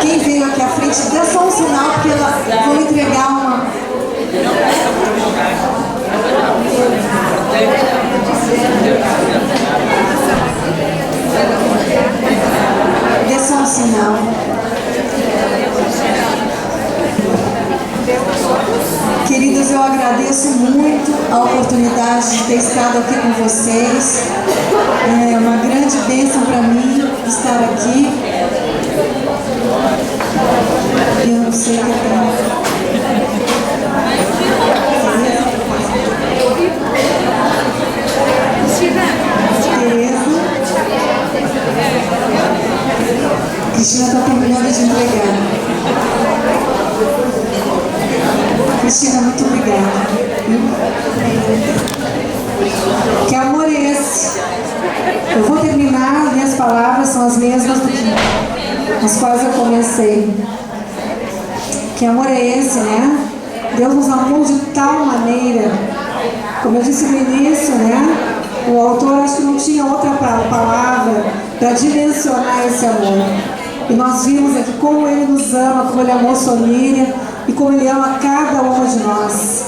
Quem veio aqui à frente, dá só um sinal, porque eu vou entregar uma... Dê só um sinal. Queridos, eu agradeço muito a oportunidade de ter estado aqui com vocês. É uma grande bênção para mim estar aqui. Eu não sei o que tem. Cristina está terminando de entregar. Cristina, muito obrigada. Que amor é esse? Eu vou terminar, minhas palavras são as mesmas do que as quais eu comecei. Que amor é esse, né? Deus nos amou de tal maneira, como eu disse no início, né? O autor acho que não tinha outra palavra para dimensionar esse amor. E nós vimos aqui como Ele nos ama, como Ele amou Sonília e como Ele ama cada uma de nós.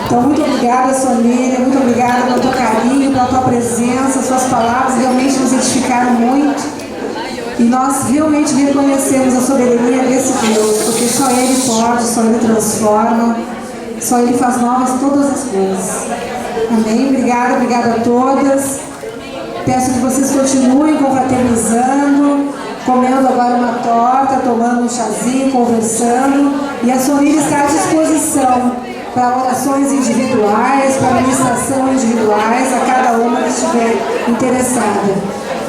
Então, muito obrigada, Sonília, muito obrigada pelo teu carinho, pela tua presença, suas palavras realmente nos edificaram muito. E nós realmente reconhecemos a soberania desse Deus, porque só Ele pode, só Ele transforma, só Ele faz novas todas as coisas. Amém? Obrigada, obrigada a todas. Peço que vocês continuem confraternizando, comendo agora uma torta, tomando um chazinho, conversando. E a Sonília está à disposição para orações individuais, para ministração individuais, a cada uma que estiver interessada.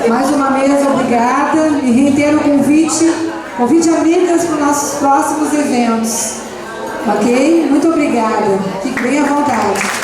Mais uma vez, obrigada, e reitero o convite amigas para os nossos próximos eventos. Ok? Muito obrigada. Fique bem à vontade.